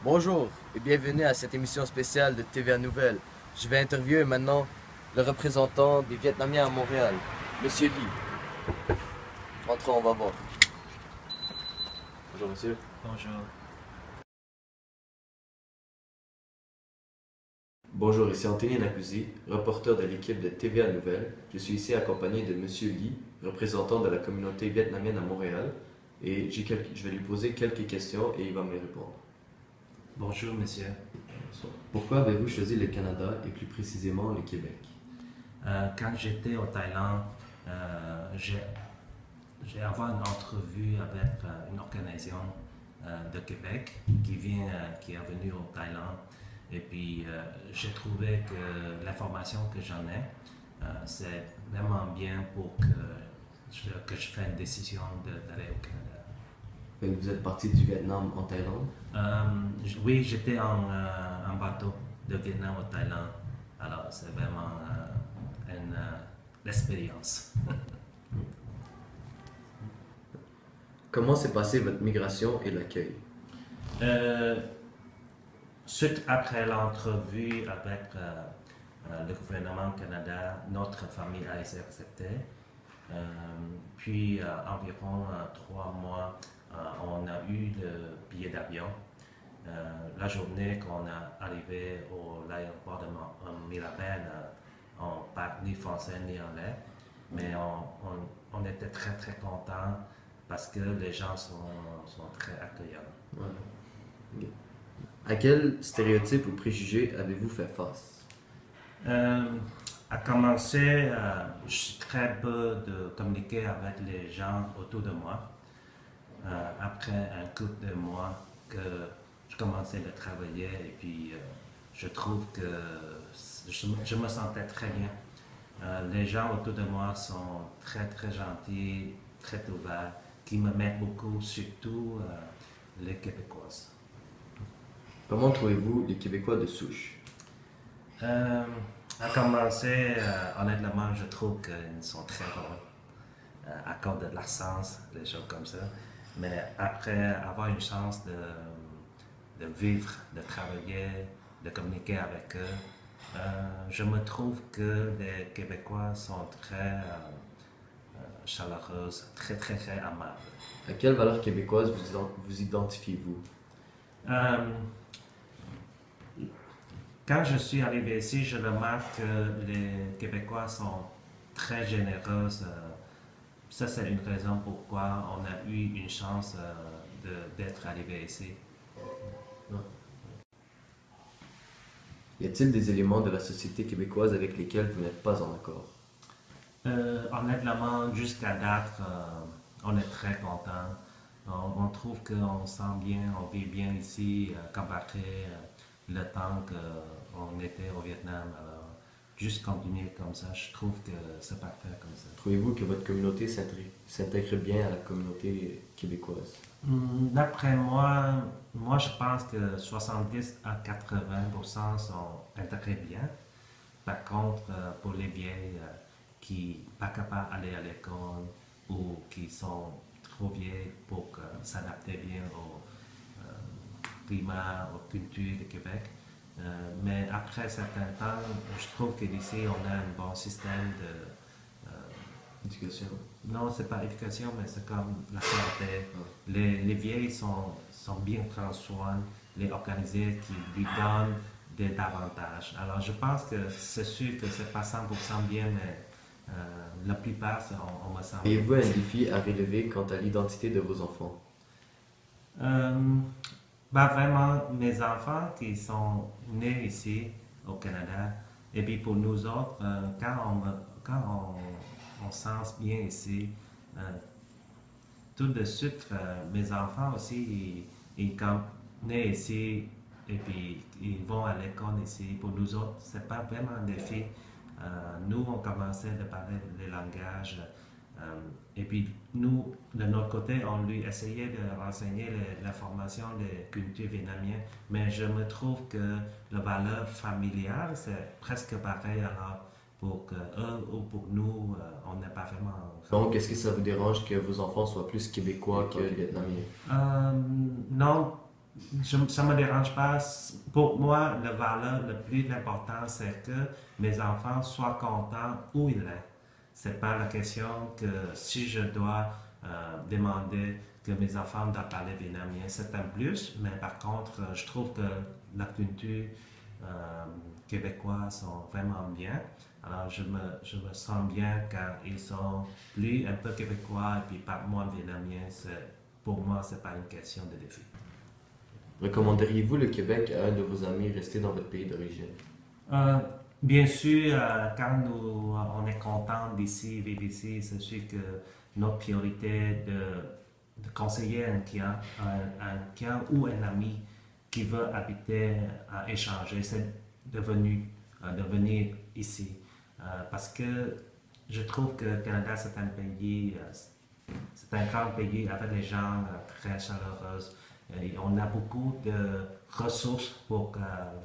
Bonjour et bienvenue à cette émission spéciale de TVA Nouvelles. Je vais interviewer maintenant le représentant des Vietnamiens à Montréal, Monsieur Lee. Entrons, on va voir. Bonjour monsieur. Bonjour. Bonjour, ici Anthony Nacuzzi, reporter de l'équipe de TVA Nouvelles. Je suis ici accompagné de Monsieur Lee, représentant de la communauté vietnamienne à Montréal. Et je vais lui poser quelques questions et il va me les répondre. Bonjour, monsieur. Pourquoi avez-vous choisi le Canada et plus précisément le Québec? Quand j'étais au Thaïlande, j'ai eu une entrevue avec une organisation de Québec qui est venue au Thaïlande. Et puis, j'ai trouvé que l'information que j'en ai, c'est vraiment bien pour que je fasse une décision d'aller au Canada. Vous êtes parti du Vietnam en Thaïlande? Oui, j'étais en bateau de Vietnam au Thaïlande. Alors, c'est vraiment une expérience. Comment s'est passée votre migration et l'accueil? Suite après l'entrevue avec le gouvernement du Canada, notre famille a été acceptée. Puis, environ 3 mois, on a eu le billet d'avion. La journée qu'on est arrivé à l'aéroport de Mirabel, on ne parle ni français ni anglais, mais on était très très contents parce que les gens sont très accueillants. Ouais. À quel stéréotype ou préjugé avez-vous fait face? À commencer, je suis très peu de communiquer avec les gens autour de moi. Après un couple de mois que je commençais à travailler et puis je trouve que je me sentais très bien. Les gens autour de moi sont très très gentils, très ouverts, qui me mettent beaucoup, surtout les Québécoises. Comment trouvez-vous les Québécois de souche? À commencer, honnêtement, je trouve qu'ils sont très bons à cause de leur sens, des choses comme ça. Mais après avoir une chance de vivre, de travailler, de communiquer avec eux, je me trouve que les Québécois sont très chaleureux, très très très aimables. À quelle valeur québécoise vous identifiez-vous? Quand je suis arrivé ici, je remarque que les Québécois sont très généreux. Ça, c'est une raison pourquoi on a eu une chance d'être arrivé ici. Y a-t-il des éléments de la société québécoise avec lesquels vous n'êtes pas en accord? Honnêtement, jusqu'à date, on est très content. On trouve qu'on se sent bien, on vit bien ici, comparé le temps qu'on était au Vietnam. Alors, juste continuer comme ça, je trouve que c'est parfait comme ça. Trouvez-vous que votre communauté s'intègre bien à la communauté québécoise? D'après moi je pense que 70 à 80% sont intégrés bien. Par contre, pour les vieilles qui ne sont pas capables d'aller à l'école ou qui sont trop vieilles pour s'adapter bien au climat, aux cultures du Québec. Mais après un certain temps, je trouve qu'ici, on a un bon système de Éducation. non, c'est pas éducation, mais c'est comme la santé. Les vieilles sont bien prendre soin, les organisés qui lui donnent des avantages. Alors je pense que c'est sûr que c'est pas 100% bien, mais la plupart, on me sent bien. Avez-vous un défi à relever quant à l'identité de vos enfants? Vraiment, mes enfants qui sont nés ici au Canada, et puis pour nous autres, quand on se sent bien ici, tout de suite, mes enfants aussi, ils quand nés ici et puis ils vont à l'école ici. Pour nous autres, c'est pas vraiment un défi. Nous, on commençait à parler les langages. Et puis nous, de notre côté, on lui essayait de renseigner l'information des cultures vietnamiennes. Mais je me trouve que la valeur familiale, c'est presque pareil. Alors, pour que eux ou pour nous, on n'est pas vraiment. Donc, est-ce que ça vous dérange que vos enfants soient plus québécois que vietnamiens? Non, Ça ne me dérange pas. Pour moi, la valeur le plus important, c'est que mes enfants soient contents où ils sont. Ce n'est pas la question que si je dois demander que mes enfants doivent parler vietnamien, c'est un plus, mais par contre, je trouve que la culture québécoise sont vraiment bien. Alors, je me sens bien quand ils sont plus un peu québécois et puis pas moins vietnamiens. Pour moi, ce n'est pas une question de défi. Recommanderiez-vous le Québec à un de vos amis restés dans votre pays d'origine? Euh, Bien sûr, quand on est content d'ici, vivre ici, c'est sûr que notre priorité de conseiller un client ou un ami qui veut habiter, échanger, c'est de venir ici. Parce que je trouve que le Canada, c'est un pays, c'est un grand pays avec des gens très chaleureux. Et on a beaucoup de ressources pour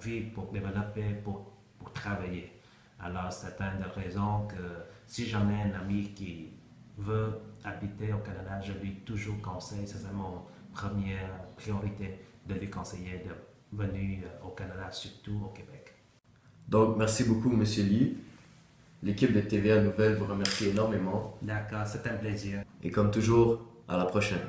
vivre, pour développer, pour travailler. Alors, c'est une des raisons que si j'en ai un ami qui veut habiter au Canada, je lui toujours conseille, c'est mon première priorité de lui conseiller de venir au Canada, surtout au Québec. Donc, merci beaucoup, Monsieur Lee. L'équipe de TVA Nouvelle vous remercie énormément. D'accord, c'est un plaisir. Et comme toujours, à la prochaine.